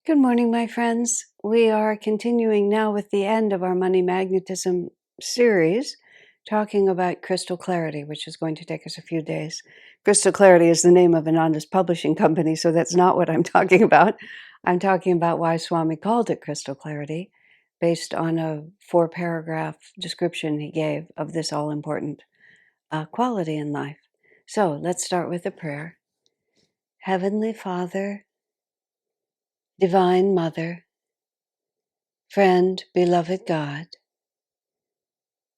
Good morning, my friends. We are continuing now with the end of our Money Magnetism series, talking about crystal clarity, which is going to take us a few days. Crystal Clarity is the name of Ananda's publishing company, so that's not what I'm talking about. I'm talking about why Swami called it crystal clarity, based on a 4-paragraph description he gave of this all-important quality in life. So let's start with a prayer. Heavenly Father, Divine Mother, Friend, beloved God,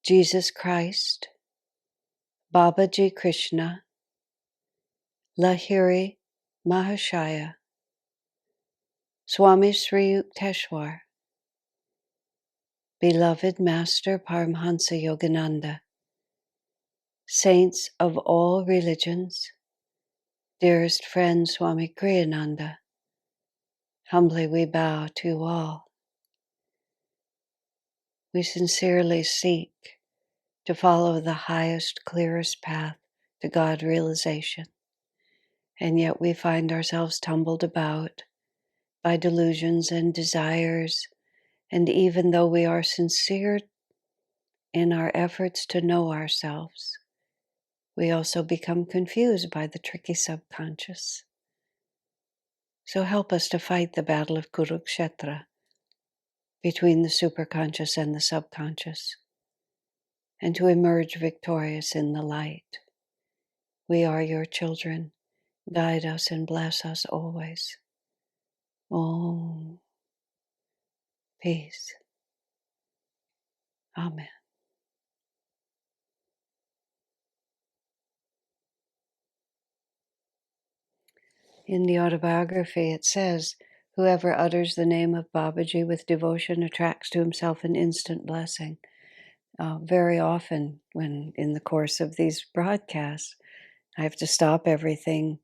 Jesus Christ, Babaji Krishna, Lahiri Mahashaya, Swami Sri Yukteswar, beloved Master Paramhansa Yogananda, saints of all religions, dearest friend Swami Kriyananda, humbly we bow to you all. We sincerely seek to follow the highest, clearest path to God realization, and yet we find ourselves tumbled about by delusions and desires, and even though we are sincere in our efforts to know ourselves, we also become confused by the tricky subconscious. So help us to fight the battle of Kurukshetra between the superconscious and the subconscious, and to emerge victorious in the light. We are your children. Guide us and bless us always. Om. Peace. Amen. In the autobiography, it says, whoever utters the name of Babaji with devotion attracts to himself an instant blessing. Very often, when in the course of these broadcasts, I have to stop everything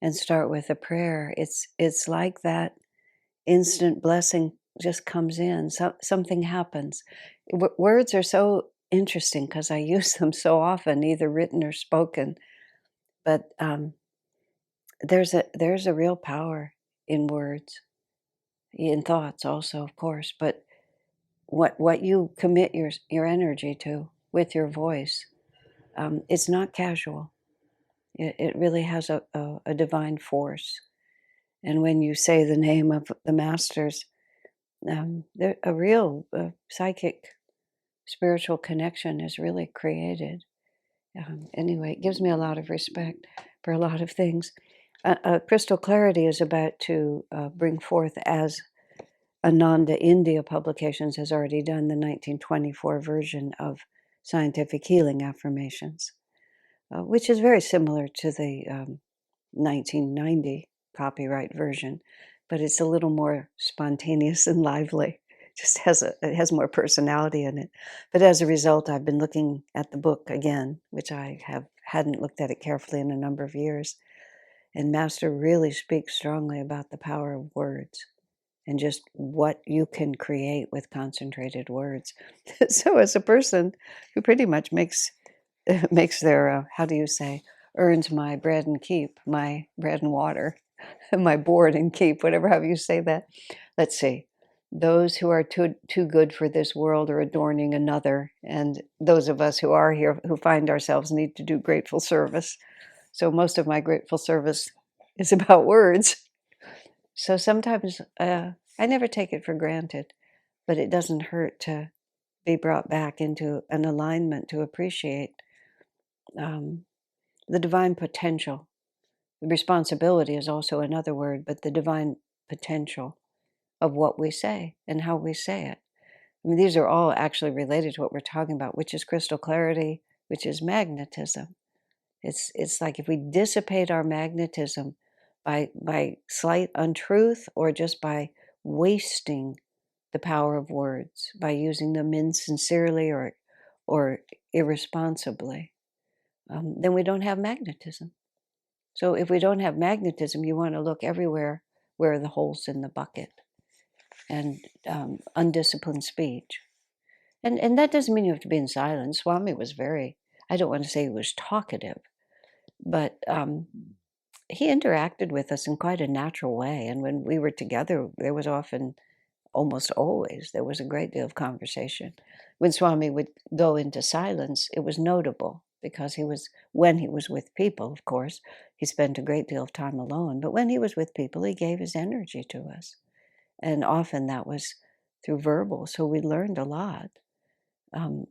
and start with a prayer. It's like that instant blessing just comes in. Something happens. Words are so interesting because I use them so often, either written or spoken. But there's a real power in words, in thoughts also, of course. But what you commit your energy to with your voice, it's not casual. It really has a divine force. And when you say the name of the masters, a real psychic, spiritual connection is really created. Anyway, it gives me a lot of respect for a lot of things. Crystal Clarity is about to bring forth, as Ananda India Publications has already done, the 1924 version of Scientific Healing Affirmations, which is very similar to the 1990 copyright version, but it's a little more spontaneous and lively. It has more personality in it. But as a result, I've been looking at the book again, which I hadn't looked at it carefully in a number of years. And Master really speaks strongly about the power of words and just what you can create with concentrated words. So as a person who pretty much makes their, how do you say, earns my bread and keep, my bread and water, my board and keep, whatever, how you say that. Let's see. Those who are too good for this world are adorning another. And those of us who are here, who find ourselves, need to do grateful service. So most of my grateful service is about words. So sometimes I never take it for granted, but it doesn't hurt to be brought back into an alignment to appreciate the divine potential. The responsibility is also another word, but the divine potential of what we say and how we say it. I mean, these are all actually related to what we're talking about, which is crystal clarity, which is magnetism. It's like if we dissipate our magnetism by slight untruth, or just by wasting the power of words, by using them insincerely or irresponsibly, then we don't have magnetism. So if we don't have magnetism, you want to look everywhere where are the holes in the bucket, and undisciplined speech. And that doesn't mean you have to be in silence. Swami was very, I don't want to say he was talkative, but he interacted with us in quite a natural way. And when we were together, there was often, almost always, there was a great deal of conversation. When Swami would go into silence, it was notable because when he was with people, of course, he spent a great deal of time alone. But when he was with people, he gave his energy to us. And often that was through verbal. So we learned a lot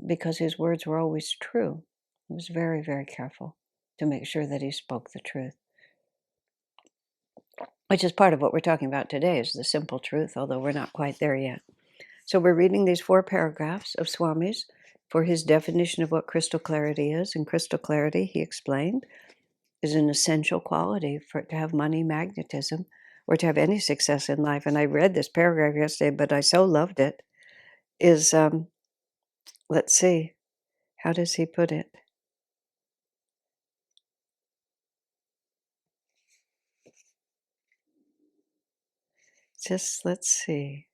because his words were always true. He was very, very careful to make sure that he spoke the truth, which is part of what we're talking about today, is the simple truth, although we're not quite there yet. So we're reading these 4 paragraphs of Swami's for his definition of what crystal clarity is. And crystal clarity, he explained, is an essential quality for to have money magnetism or to have any success in life. And I read this paragraph yesterday, but I so loved it. Is let's see, how does he put it? Just let's see.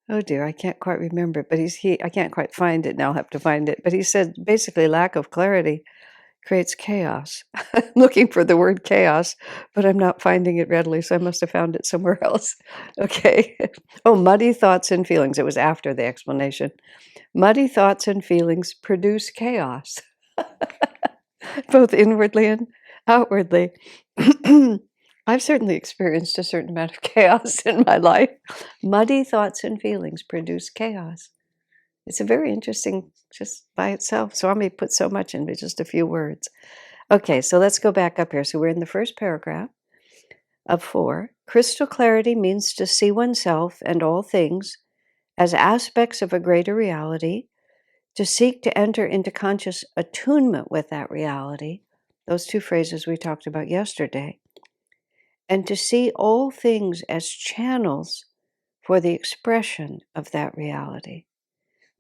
Oh dear, I can't quite remember, but I can't quite find it now. I'll have to find it. But he said basically lack of clarity creates chaos. I'm looking for the word chaos, but I'm not finding it readily, so I must have found it somewhere else. Okay. Oh, muddy thoughts and feelings. It was after the explanation. Muddy thoughts and feelings produce chaos, both inwardly and outwardly. I've certainly experienced a certain amount of chaos in my life. Muddy thoughts and feelings produce chaos. It's a very interesting, just by itself. Swami put so much into just a few words. Okay, so let's go back up here. So we're in the first paragraph of 4. Crystal clarity means to see oneself and all things as aspects of a greater reality, to seek to enter into conscious attunement with that reality, those 2 phrases we talked about yesterday, and to see all things as channels for the expression of that reality.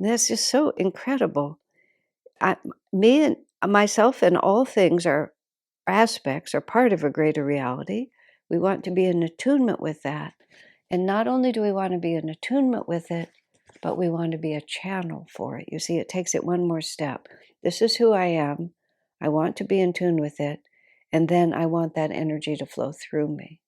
And that's just so incredible. Me and myself and all things are aspects, are part of a greater reality. We want to be in attunement with that. And not only do we want to be in attunement with it, but we want to be a channel for it. You see, it takes it one more step. This is who I am. I want to be in tune with it. And then I want that energy to flow through me.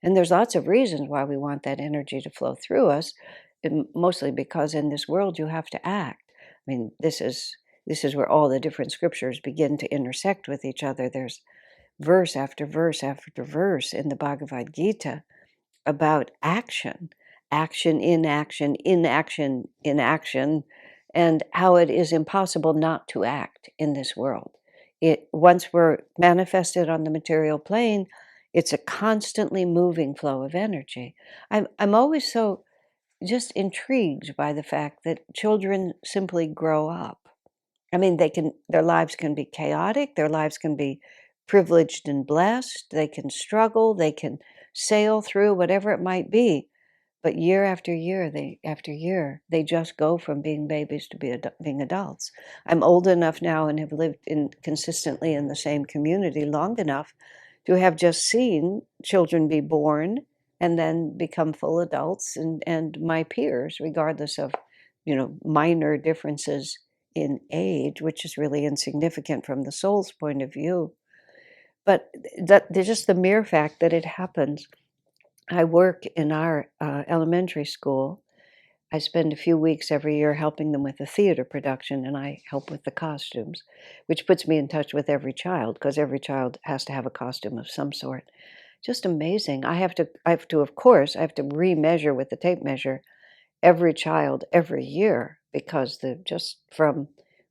And there's lots of reasons why we want that energy to flow through us, and mostly because in this world you have to act. I mean, this is where all the different scriptures begin to intersect with each other. There's verse after verse after verse in the Bhagavad Gita about action, action, inaction, inaction, inaction, and how it is impossible not to act in this world. Once we're manifested on the material plane, it's a constantly moving flow of energy. I'm always so just intrigued by the fact that children simply grow up. I mean, their lives can be chaotic, their lives can be privileged and blessed, they can struggle, they can sail through whatever it might be. But year after year, they just go from being babies to being adults. I'm old enough now and have lived consistently in the same community long enough to have just seen children be born and then become full adults, and my peers, regardless of, minor differences in age, which is really insignificant from the soul's point of view. But there's just the mere fact that it happens. I work in our elementary school. I spend a few weeks every year helping them with a theater production, and I help with the costumes, which puts me in touch with every child, because every child has to have a costume of some sort. Just amazing. Of course, I have to remeasure with the tape measure every child every year, because just from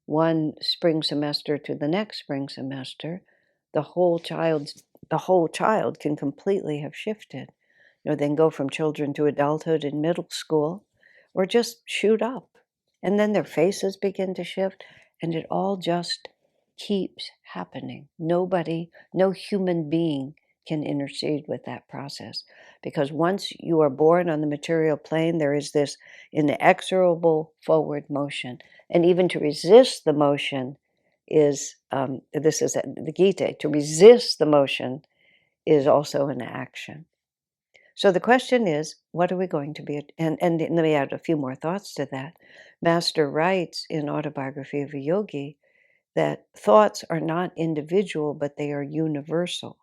one spring semester to the next spring semester, the whole child can completely have shifted. They can go from children to adulthood in middle school, or just shoot up. And then their faces begin to shift, and it all just keeps happening. No human being can intercede with that process. Because once you are born on the material plane, there is this inexorable forward motion. And even to resist the motion this is the Gita, to resist the motion is also an action. So the question is, what are we going to be? And let me add a few more thoughts to that. Master writes in Autobiography of a Yogi that thoughts are not individual, but they are universal.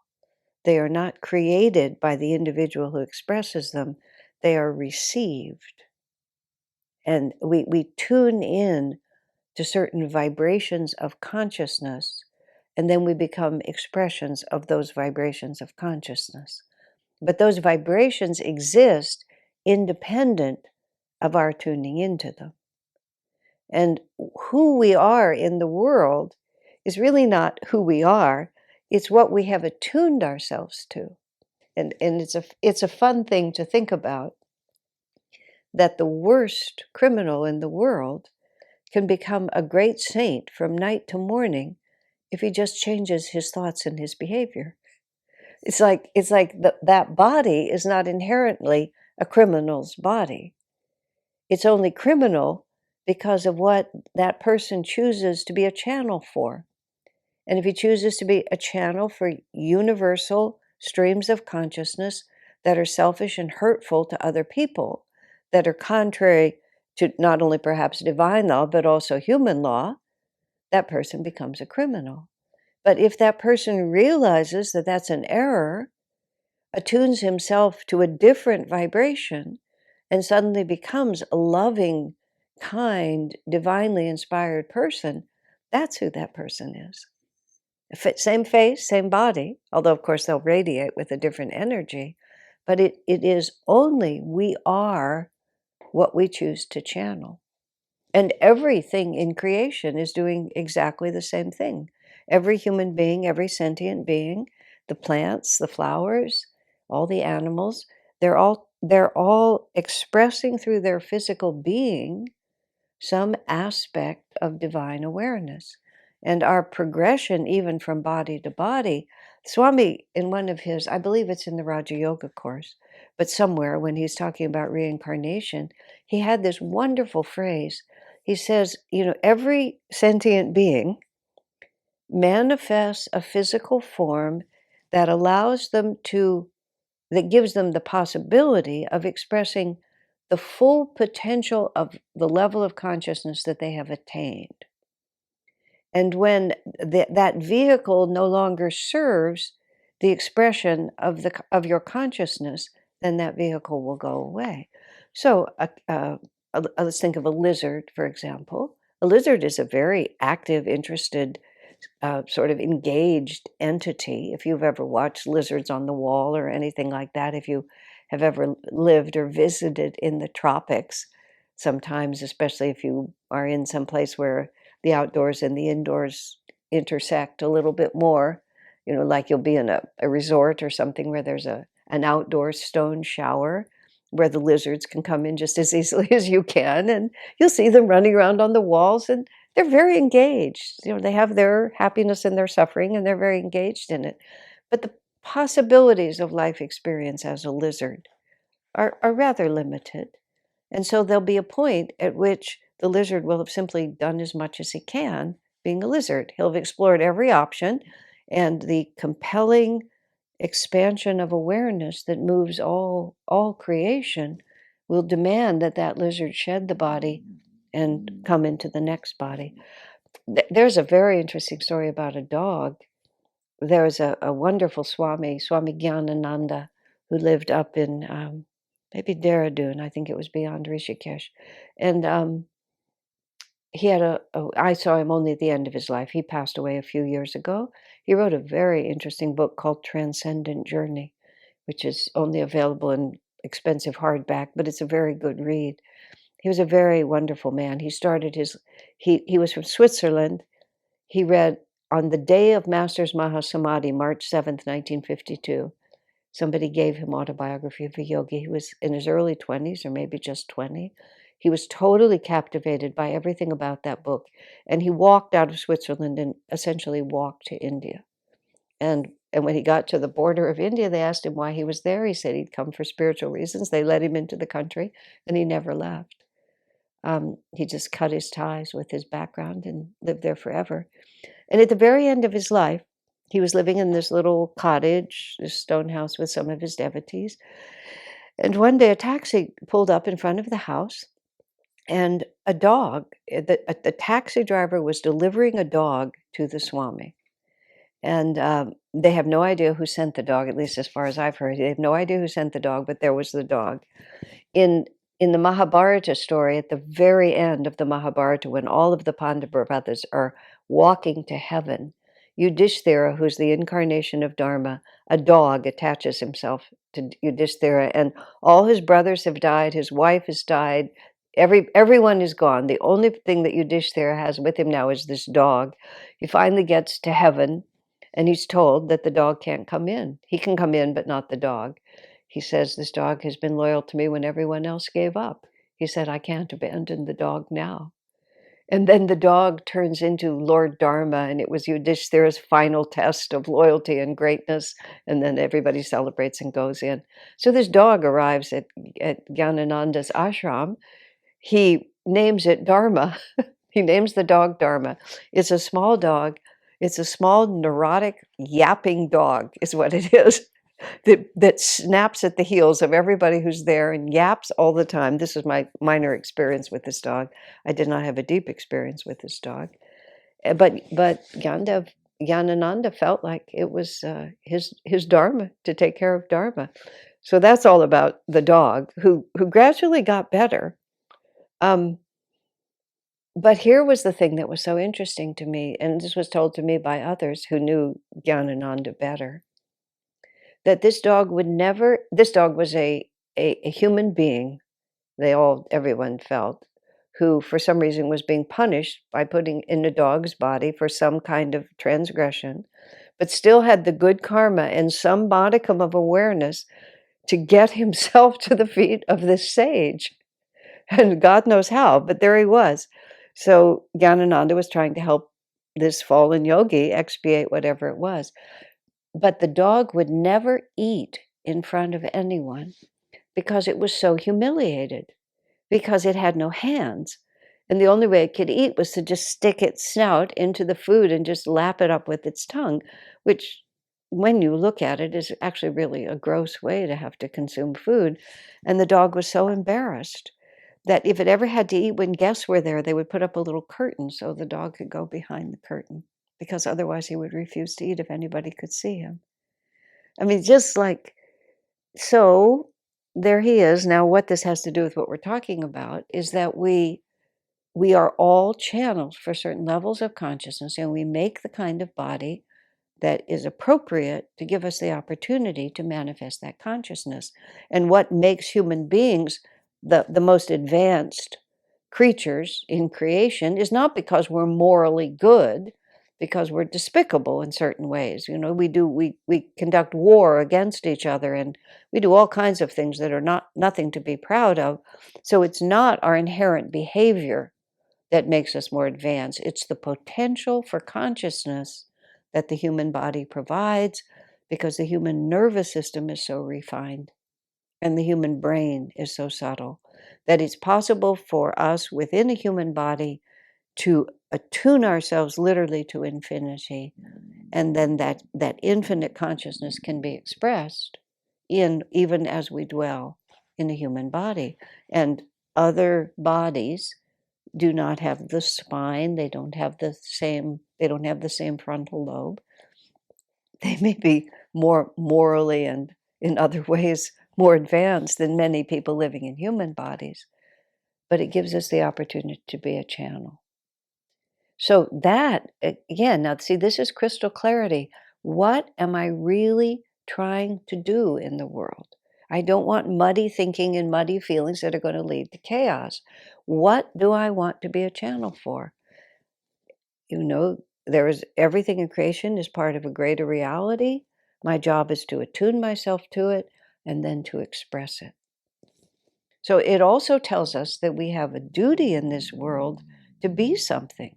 They are not created by the individual who expresses them, they are received. And we tune in to certain vibrations of consciousness, and then we become expressions of those vibrations of consciousness. But those vibrations exist independent of our tuning into them. And who we are in the world is really not who we are, it's what we have attuned ourselves to. And it's a fun thing to think about, that the worst criminal in the world can become a great saint from night to morning if he just changes his thoughts and his behavior. It's like that body is not inherently a criminal's body. It's only criminal because of what that person chooses to be a channel for. And if he chooses to be a channel for universal streams of consciousness that are selfish and hurtful to other people, that are contrary to not only perhaps divine law, but also human law, that person becomes a criminal. But if that person realizes that that's an error, attunes himself to a different vibration, and suddenly becomes a loving, kind, divinely inspired person, that's who that person is. Same face, same body, although of course they'll radiate with a different energy, but it is only we are what we choose to channel. And everything in creation is doing exactly the same thing. Every human being, every sentient being, the plants, the flowers, all the animals, they're all expressing through their physical being some aspect of divine awareness. And our progression, even from body to body, Swami, in one of his, I believe it's in the Raja Yoga course, but somewhere when he's talking about reincarnation, he had this wonderful phrase. He says, every sentient being manifests a physical form that allows them to that gives them the possibility of expressing the full potential of the level of consciousness that they have attained. And when that vehicle no longer serves the expression of your consciousness, then that vehicle will go away. So let's think of a lizard, for example. A lizard is a very active, interested, sort of engaged entity. If you've ever watched Lizards on the Wall or anything like that, if you have ever lived or visited in the tropics, sometimes, especially if you are in some place where the outdoors and the indoors intersect a little bit more, like you'll be in a resort or something where there's an outdoor stone shower where the lizards can come in just as easily as you can, and you'll see them running around on the walls, and they're very engaged. They have their happiness and their suffering, and they're very engaged in it. But the possibilities of life experience as a lizard are rather limited. And so there'll be a point at which the lizard will have simply done as much as he can being a lizard. He'll have explored every option, and the compelling expansion of awareness that moves all creation will demand that that lizard shed the body and come into the next body. There's a very interesting story about a dog. There was a wonderful Swami Gyanananda, who lived up in maybe Dehradun. I think it was beyond Rishikesh. And he had I saw him only at the end of his life. He passed away a few years ago. He wrote a very interesting book called Transcendent Journey, which is only available in expensive hardback, but it's a very good read. He was a very wonderful man. He was from Switzerland. He read on the day of Master's Mahasamadhi, March 7th, 1952. Somebody gave him Autobiography of a Yogi. He was in his early 20s or maybe just 20. He was totally captivated by everything about that book. And he walked out of Switzerland and essentially walked to India. And when he got to the border of India, they asked him why he was there. He said he'd come for spiritual reasons. They let him into the country, and he never left. He just cut his ties with his background and lived there forever. And at the very end of his life, he was living in this little cottage, this stone house with some of his devotees. And one day a taxi pulled up in front of the house, and a dog, the taxi driver was delivering a dog to the Swami. And they have no idea who sent the dog, at least as far as I've heard. They have no idea who sent the dog, but there was the dog. In in the Mahabharata story, at the very end of the Mahabharata, when all of the Pandava brothers are walking to heaven, Yudhishthira, who's the incarnation of Dharma, a dog, attaches himself to Yudhishthira, and all his brothers have died, his wife has died, everyone is gone. The only thing that Yudhishthira has with him now is this dog. He finally gets to heaven, and he's told that the dog can't come in. He can come in, but not the dog. He says, this dog has been loyal to me when everyone else gave up. He said, I can't abandon the dog now. And then the dog turns into Lord Dharma, and it was Yudhishthira's final test of loyalty and greatness. And then everybody celebrates and goes in. So this dog arrives at Gyanananda's ashram. He names it Dharma. He names the dog Dharma. It's a small dog. It's a small, neurotic, yapping dog, is what it is. That snaps at the heels of everybody who's there and yaps all the time. This is my minor experience with this dog. I did not have a deep experience with this dog. But Gyanananda felt like it was his dharma to take care of dharma. So that's all about the dog who gradually got better. But here was the thing that was so interesting to me, and this was told to me by others who knew Gyanananda better, that this dog was a human being, everyone felt, who for some reason was being punished by putting in a dog's body for some kind of transgression, but still had the good karma and some modicum of awareness to get himself to the feet of this sage. And God knows how, but there he was. So Gyanananda was trying to help this fallen yogi expiate whatever it was. But the dog would never eat in front of anyone because it was so humiliated, because it had no hands. And the only way it could eat was to just stick its snout into the food and just lap it up with its tongue, which, when you look at it, is actually really a gross way to have to consume food. And the dog was so embarrassed that if it ever had to eat when guests were there, they would put up a little curtain so the dog could go behind the curtain, because otherwise he would refuse to eat if anybody could see him. I mean, just like, so there he is. Now, what this has to do with what we're talking about is that we are all channels for certain levels of consciousness, and we make the kind of body that is appropriate to give us the opportunity to manifest that consciousness. And what makes human beings the most advanced creatures in creation is not because we're morally good, because we're despicable in certain ways. You know, we conduct war against each other, and we do all kinds of things that are nothing to be proud of. So it's not our inherent behavior that makes us more advanced. It's the potential for consciousness that the human body provides, because the human nervous system is so refined and the human brain is so subtle that it's possible for us within a human body to attune ourselves literally to infinity. And then that infinite consciousness can be expressed in even as we dwell in a human body. And other bodies do not have the spine, they don't have the same frontal lobe. They may be more morally and in other ways more advanced than many people living in human bodies, but it gives us the opportunity to be a channel. So that, again, now see, this is crystal clarity. What am I really trying to do in the world? I don't want muddy thinking and muddy feelings that are going to lead to chaos. What do I want to be a channel for? You know, there is everything in creation is part of a greater reality. My job is to attune myself to it and then to express it. So it also tells us that we have a duty in this world to be something.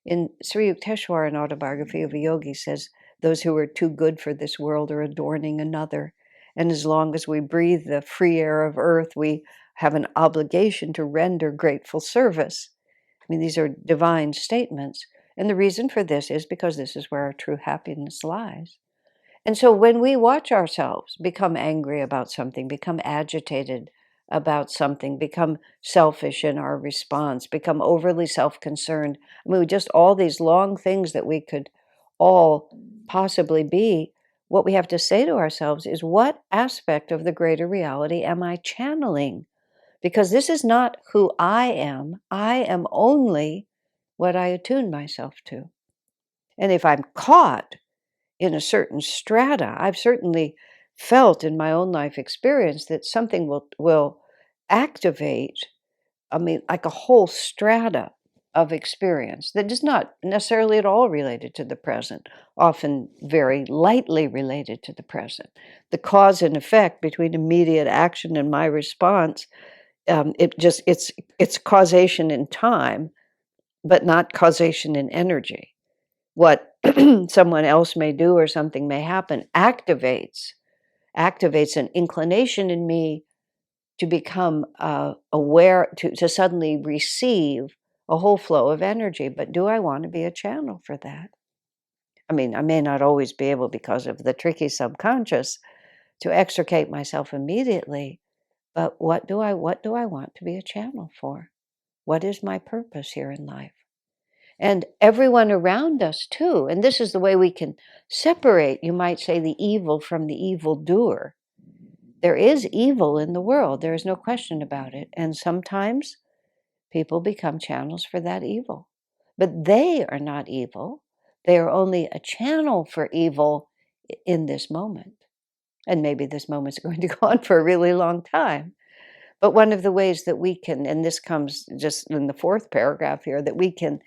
In Sri Yukteswar, an autobiography of a yogi, says, those who are too good for this world are adorning another. And as long as we breathe the free air of earth, we have an obligation to render grateful service. I mean, these are divine statements. And the reason for this is because this is where our true happiness lies. And so when we watch ourselves become angry about something, become agitated about something, become selfish in our response, become overly self-concerned. I mean, just all these long things that we could all possibly be. What we have to say to ourselves is, what aspect of the greater reality am I channeling? Because this is not who I am. I am only what I attune myself to. And if I'm caught in a certain strata, I've certainly felt in my own life experience that something will activate, I mean, like a whole strata of experience that is not necessarily at all related to the present, often very lightly related to the present. The cause and effect between immediate action and my response, it's causation in time, but not causation in energy. What someone else may do or something may happen activates an inclination in me to become aware, to suddenly receive a whole flow of energy. But do I want to be a channel for that? I mean, I may not always be able, because of the tricky subconscious, to extricate myself immediately, but what do I want to be a channel for? What is my purpose here in life? And everyone around us too. And this is the way we can separate, you might say, the evil from the evildoer. There is evil in the world. There is no question about it. And sometimes people become channels for that evil. But they are not evil. They are only a channel for evil in this moment. And maybe this moment's going to go on for a really long time. But one of the ways that we can, and this comes just in the fourth paragraph here, that we can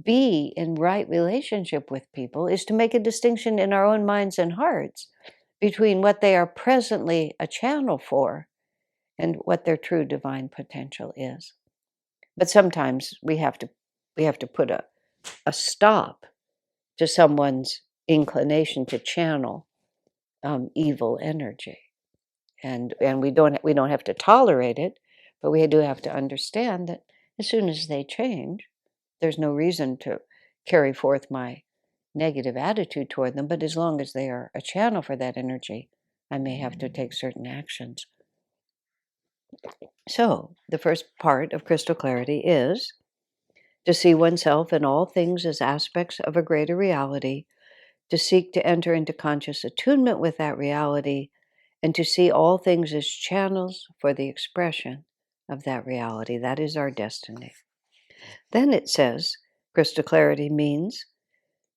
be in right relationship with people is to make a distinction in our own minds and hearts between what they are presently a channel for and what their true divine potential is. But sometimes we have to put a stop to someone's inclination to channel evil energy, and we don't have to tolerate it, but we do have to understand that as soon as they change, there's no reason to carry forth my negative attitude toward them. But as long as they are a channel for that energy, I may have to take certain actions. So the first part of crystal clarity is to see oneself and all things as aspects of a greater reality, to seek to enter into conscious attunement with that reality, and to see all things as channels for the expression of that reality. That is our destiny. Then it says, crystal clarity means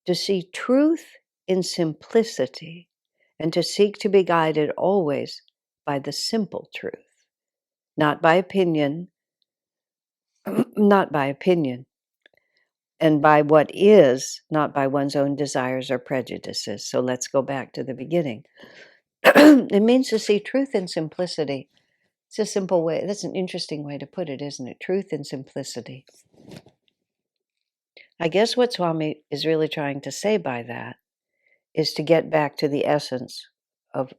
to see truth in simplicity and to seek to be guided always by the simple truth, not by opinion, not by opinion, and by what is, not by one's own desires or prejudices. So let's go back to the beginning. It means to see truth in simplicity. It's a simple way. That's an interesting way to put it, isn't it? Truth in simplicity. I guess what Swami is really trying to say by that is to get back to the essence of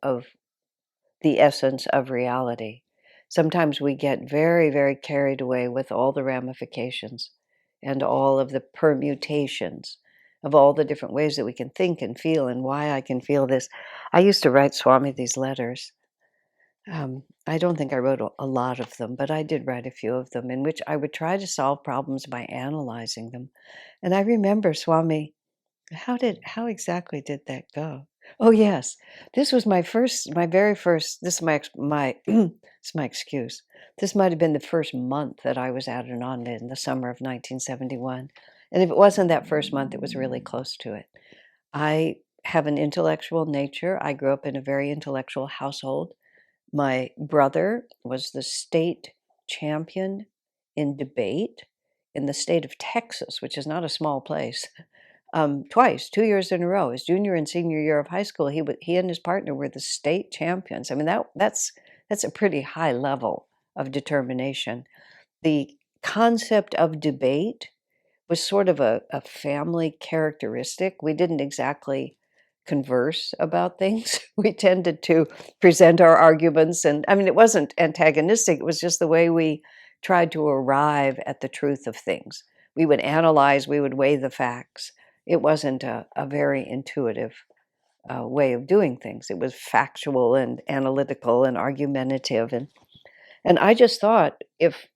the essence of reality. Sometimes we get very, very carried away with all the ramifications and all of the permutations of all the different ways that we can think and feel and why I can feel this. I used to write Swami these letters. I don't think I wrote a lot of them, but I did write a few of them in which I would try to solve problems by analyzing them. And I remember Swami, how exactly did that go? Oh yes, this was my very first. This is my it's my excuse. This might have been the first month that I was at Ananda in the summer of 1971, and if it wasn't that first month, it was really close to it. I have an intellectual nature. I grew up in a very intellectual household. My brother was the state champion in debate in the state of Texas, which is not a small place. Twice, 2 years in a row, his junior and senior year of high school, he and his partner were the state champions. I mean, that's a pretty high level of determination. The concept of debate was sort of a family characteristic. We didn't exactly converse about things. We tended to present our arguments, and I mean, it wasn't antagonistic. It was just the way we tried to arrive at the truth of things. We would analyze, we would weigh the facts. It wasn't a very intuitive way of doing things. It was factual and analytical and argumentative. And I just thought if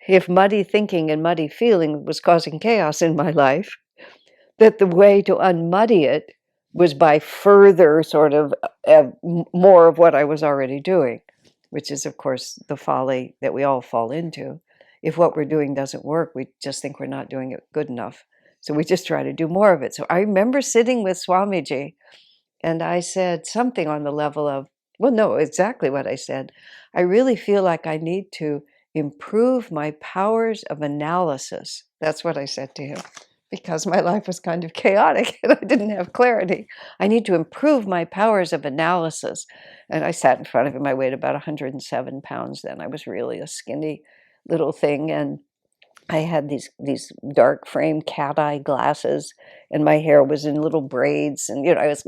if muddy thinking and muddy feeling was causing chaos in my life, that the way to unmuddy it was by further sort of more of what I was already doing, which is, of course, the folly that we all fall into. If what we're doing doesn't work, we just think we're not doing it good enough. So we just try to do more of it. So I remember sitting with Swamiji, and I said something on the level of, well, no, exactly what I said. I really feel like I need to improve my powers of analysis. That's what I said to him, because my life was kind of chaotic and I didn't have clarity. I need to improve my powers of analysis. And I sat in front of him. I weighed about 107 pounds then. I was really a skinny little thing. And I had these dark frame cat eye glasses, and my hair was in little braids, and I was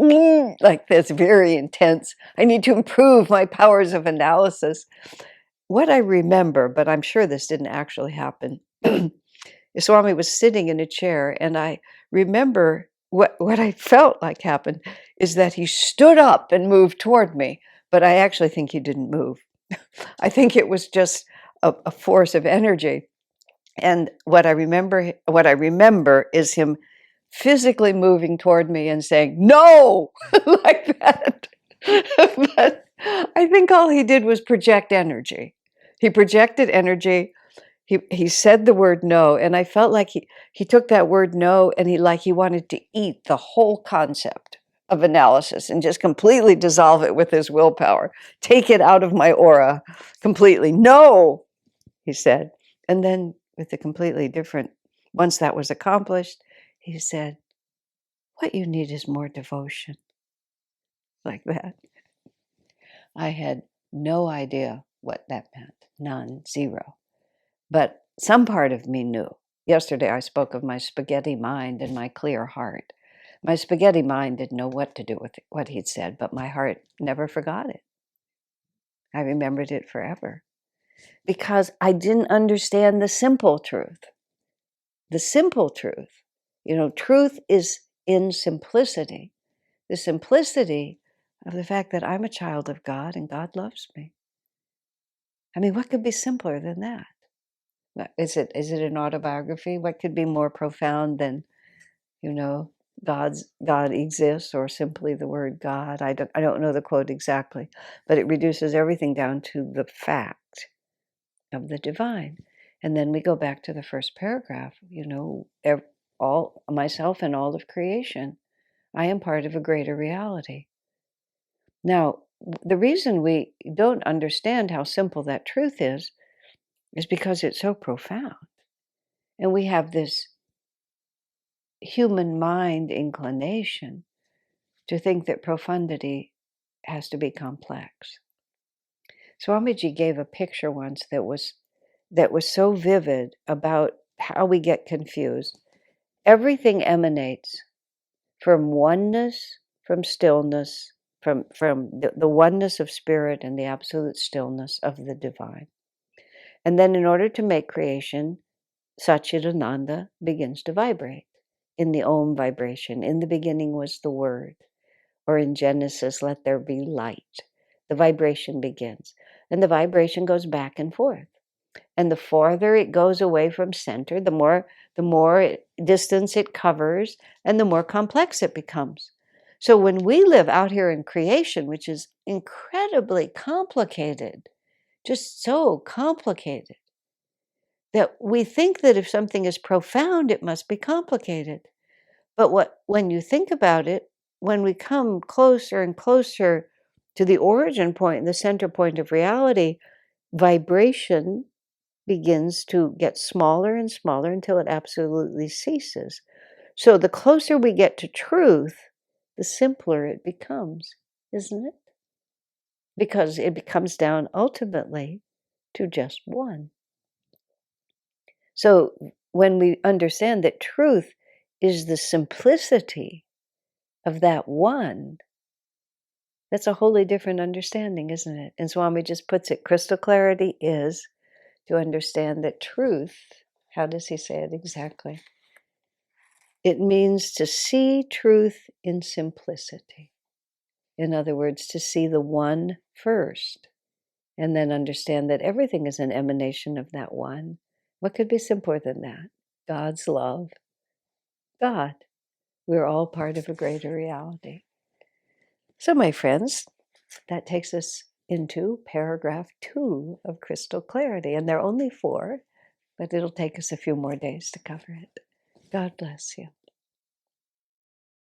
like this, very intense. I need to improve my powers of analysis. What I remember, but I'm sure this didn't actually happen, Swami was sitting in a chair, and I remember what I felt like happened is that he stood up and moved toward me, but I actually think he didn't move. I think it was just a force of energy. And what I remember is him physically moving toward me and saying, "No," like that. But I think all he did was project energy. He projected energy. He said the word no, and I felt like he took that word no and he wanted to eat the whole concept of analysis and just completely dissolve it with his willpower. Take it out of my aura completely. No, he said. And then with a completely different, once that was accomplished, he said, "What you need is more devotion," like that. I had no idea what that meant, none, zero. But some part of me knew. Yesterday I spoke of my spaghetti mind and my clear heart. My spaghetti mind didn't know what to do with what he'd said, but my heart never forgot it. I remembered it forever because I didn't understand the simple truth. The simple truth. Truth is in simplicity. The simplicity of the fact that I'm a child of God and God loves me. I mean, what could be simpler than that? Is it an autobiography? What could be more profound than, you know, God exists, or simply the word God? I don't know the quote exactly, but it reduces everything down to the fact of the divine. And then we go back to the first paragraph, all myself and all of creation. I am part of a greater reality. Now, the reason we don't understand how simple that truth is because it's so profound. And we have this human mind inclination to think that profundity has to be complex. Swamiji gave a picture once that was so vivid about how we get confused. Everything emanates from oneness, from stillness, from the oneness of spirit and the absolute stillness of the divine. And then in order to make creation, Satchidananda begins to vibrate in the Om vibration. In the beginning was the Word, or in Genesis, let there be light. The vibration begins, and the vibration goes back and forth. And the farther it goes away from center, the more distance it covers, and the more complex it becomes. So when we live out here in creation, which is incredibly complicated, just so complicated, that we think that if something is profound, it must be complicated. But when you think about it, when we come closer and closer to the origin point, the center point of reality, vibration begins to get smaller and smaller until it absolutely ceases. So the closer we get to truth, the simpler it becomes, isn't it? Because it comes down ultimately to just one. So when we understand that truth is the simplicity of that one, that's a wholly different understanding, isn't it? And Swami just puts it, crystal clarity is to understand that truth, how does he say it exactly? It means to see truth in simplicity. In other words, to see the one first And then understand that everything is an emanation of that one. What could be simpler than that? God's love. God. We're all part of a greater reality. So, my friends, that takes us into paragraph 2 of Crystal Clarity. And there are only 4, but it'll take us a few more days to cover it. God bless you.